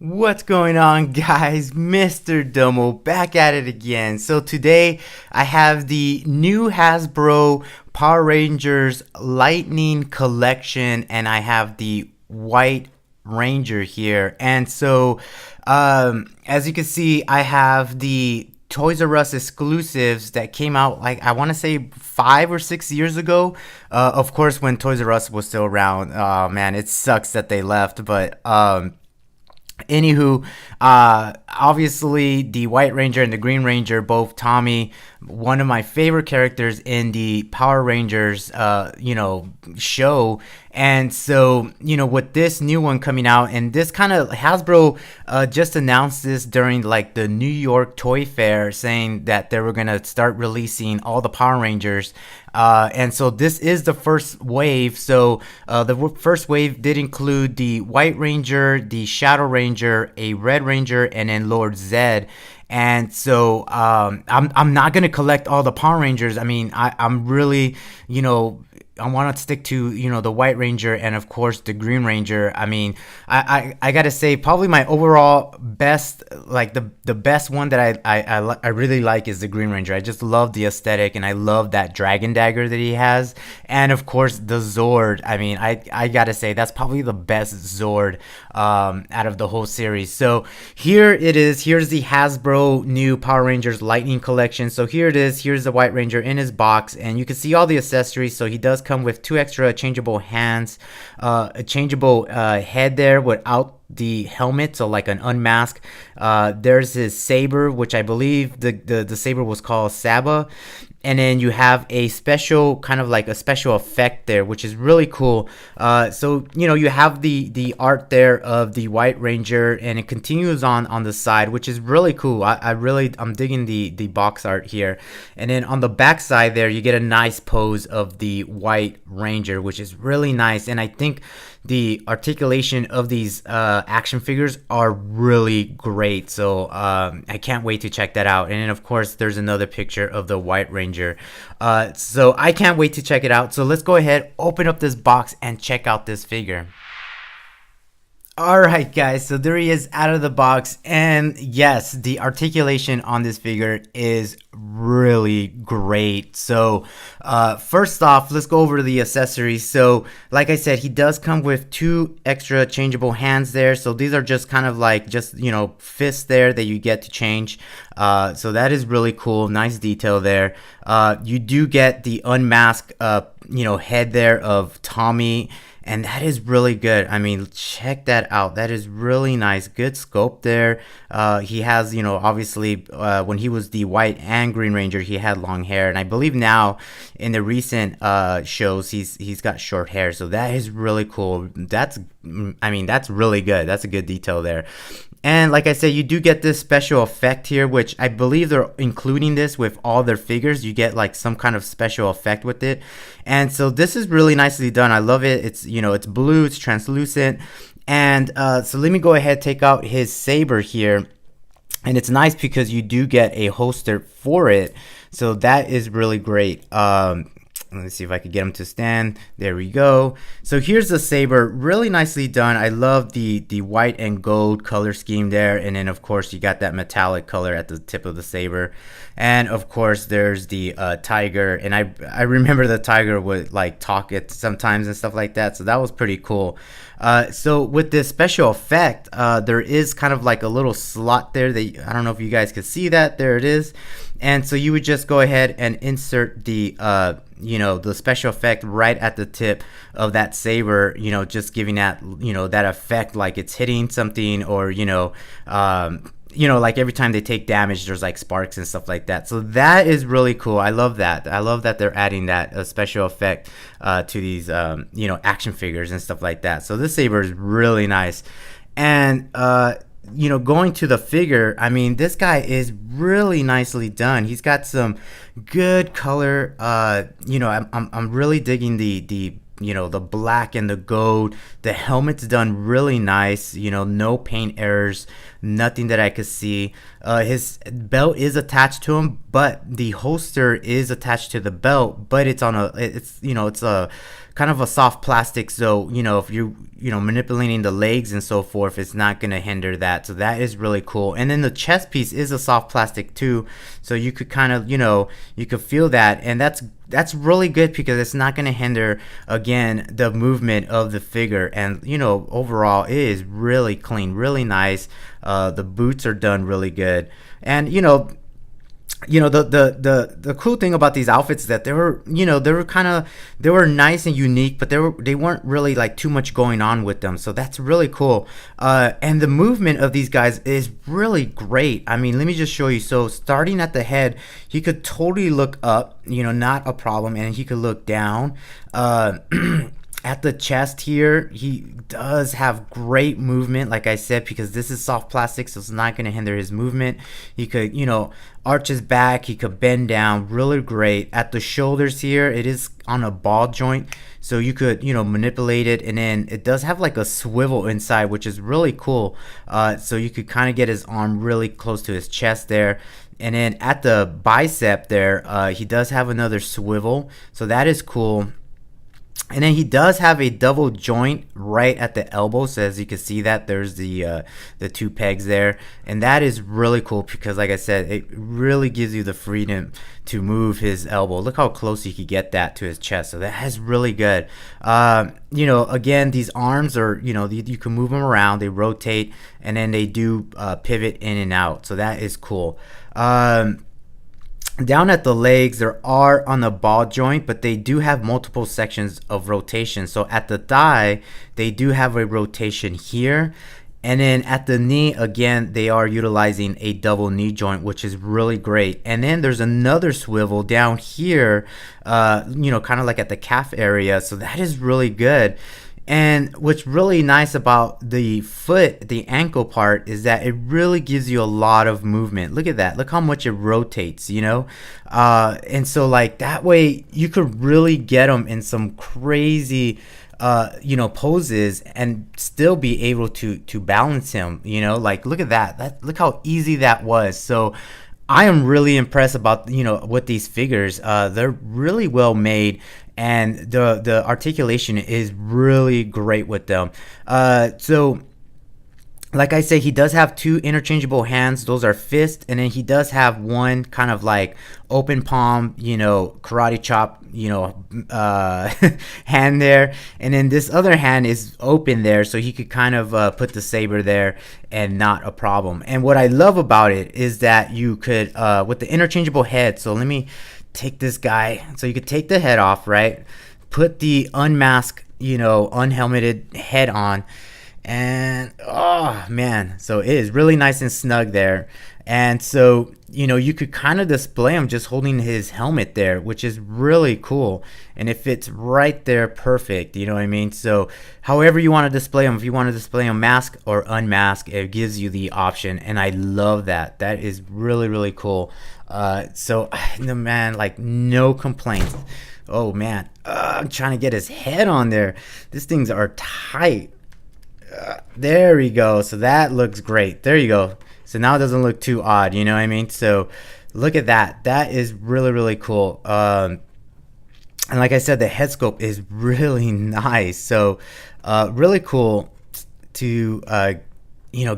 What's going on, guys? Mr. Domo back at it again. So today I have the new Hasbro Power Rangers Lightning Collection, and I have the White Ranger here. And so as you can see, I have the Toys R Us exclusives that came out, like, I want to say 5 or 6 years ago. Of course, when Toys R Us was still around. Oh man, it sucks that they left, but anywho, obviously the White Ranger and the Green Ranger, both Tommy, one of my favorite characters in the Power Rangers, show. And so, with this new one coming out, and this kind of Hasbro just announced this during like the New York Toy Fair, saying that they were gonna start releasing all the Power Rangers. And so this is the first wave. So the first wave did include the White Ranger, the Shadow Ranger, a Red Ranger, and then Lord Zed. And so I'm not gonna collect all the Power Rangers. I mean, I'm really, I want to stick to, the White Ranger and of course the Green Ranger. I mean, I gotta say probably my overall best, like the best one that I really like is the Green Ranger. I just love the aesthetic, and I love that dragon dagger that he has, and of course the Zord. I mean, I gotta say that's probably the best Zord out of the whole series. So here it is. Here's the Hasbro new Power Rangers Lightning Collection. So here it is. Here's the White Ranger in his box, and you can see all the accessories. So he does come with 2 extra changeable hands, a changeable head there without the helmet, so like an unmask. There's his saber, which I believe the saber was called Saba. And then you have a special, kind of like a special effect there, which is really cool. So you have the art there of the White Ranger, and it continues on the side, which is really cool. I'm digging the box art here. And then on the back side there, you get a nice pose of the White Ranger, which is really nice. And I think the articulation of these action figures are really great. So I can't wait to check that out. And then of course there's another picture of the White Ranger. So I can't wait to check it out. So let's go ahead, open up this box, and check out this figure. Alright guys, so there he is out of the box, and yes, the articulation on this figure is really great. So first off, let's go over the accessories. So like I said, he does come with 2 extra changeable hands there. So these are just kind of like fists there that you get to change. So that is really cool. Nice detail there. You do get the unmasked head there of Tommy, and that is really good. I mean, check that out. That is really nice. Good sculpt there. He has, obviously, when he was the White and Green Ranger, he had long hair. And I believe now in the recent shows, he's got short hair. So that is really cool. That's really good. That's a good detail there. And like I said, you do get this special effect here, which I believe they're including this with all their figures. You get like some kind of special effect with it. And so this is really nicely done. I love it. It's, it's blue, it's translucent. And so let me go ahead, take out his saber here. And it's nice because you do get a holster for it. So that is really great. Let's see if I could get him to stand. There we go. So here's the saber, really nicely done. I love the white and gold color scheme there. And then of course you got that metallic color at the tip of the saber. And of course there's the tiger. And I remember the tiger would like talk it sometimes and stuff like that. So that was pretty cool. So with this special effect, there is kind of like a little slot there that I don't know if you guys could see that. There it is. And so you would just go ahead and insert the the special effect right at the tip of that saber, just giving that that effect like it's hitting something, or like every time they take damage there's like sparks and stuff like that. So that is really cool. I love that. I love that they're adding that special effect to these action figures and stuff like that. So this saber is really nice. And going to the figure, I mean, this guy is really nicely done. He's got some good color. I'm really digging the the black and the gold. The helmet's done really nice, no paint errors, nothing that I could see. His belt is attached to him, but the holster is attached to the belt, but it's on it's a kind of a soft plastic, so if you manipulating the legs and so forth, it's not going to hinder that. So that is really cool. And then the chest piece is a soft plastic too, so you could kind of you could feel that, and that's really good because it's not going to hinder, again, the movement of the figure. And overall it is really clean, really nice. The boots are done really good. And the cool thing about these outfits is that they were nice and unique, but they weren't really like too much going on with them, so that's really cool. And the movement of these guys is really great. I mean, let me just show you. So starting at the head, he could totally look up, not a problem, and he could look down. At the chest here, he does have great movement, like I said, because this is soft plastic, so it's not going to hinder his movement. He could, arch his back, he could bend down, really great. At the shoulders here, it is on a ball joint, so you could, manipulate it, and then it does have like a swivel inside, which is really cool. So you could kind of get his arm really close to his chest there. And then at the bicep there, he does have another swivel, so that is cool. And then he does have a double joint right at the elbow, so as you can see that there's the two pegs there, and that is really cool because, like I said, it really gives you the freedom to move his elbow. Look how close you can get that to his chest, so that is really good. Again, these arms are, you can move them around, they rotate, and then they do pivot in and out, so that is cool. Down at the legs, there are on the ball joint, but they do have multiple sections of rotation. So at the thigh, they do have a rotation here. And then at the knee, again, they are utilizing a double knee joint, which is really great. And then there's another swivel down here, kind of like at the calf area. So that is really good. And what's really nice about the foot, the ankle part, is that it really gives you a lot of movement. Look at that. Look how much it rotates, and so like that way you could really get them in some crazy poses and still be able to balance him, like look at that. Look how easy that was. So I am really impressed about with these figures. They're really well made, and the articulation is really great with them. So like I say, he does have two interchangeable hands. Those are fists, and then he does have one kind of like open palm, karate chop, hand there, and then this other hand is open there, so he could kind of put the saber there and not a problem. And what I love about it is that you could with the interchangeable head. So let me take this guy. So you could take the head off, right? Put the unmasked, unhelmeted head on. And oh man, so it is really nice and snug there. And so you could kind of display him just holding his helmet there, which is really cool, and it fits right there perfect, you know what I mean? So however you want to display him, if you want to display him mask or unmask, it gives you the option, and I love that. That is really, really cool. So man, like no complaints. Oh man, I'm trying to get his head on there. These things are tight. There we go. So that looks great. There you go. So now it doesn't look too odd, you know what I mean? So look at that. That is really, really cool. And like I said, the head sculpt is really nice. So really cool to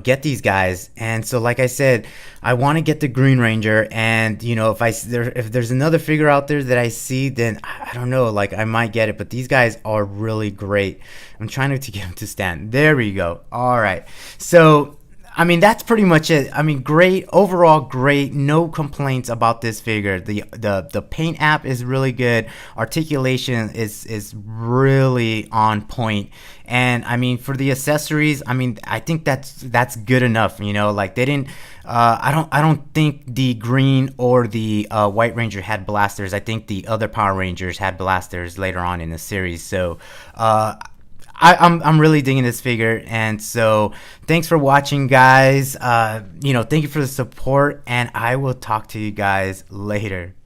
get these guys. And so like I said, I want to get the Green Ranger, and if there's another figure out there that I see, then I don't know, like I might get it. But these guys are really great. I'm trying to get them to stand. There we go. All right, so I mean, that's pretty much it. I mean, great overall, great. No complaints about this figure. The paint app is really good. Articulation is really on point. And I mean, for the accessories, I mean, I think that's good enough. Like they didn't. I don't think the Green or the White Ranger had blasters. I think the other Power Rangers had blasters later on in the series. So. I'm really digging this figure, and so thanks for watching, guys. Thank you for the support, and I will talk to you guys later.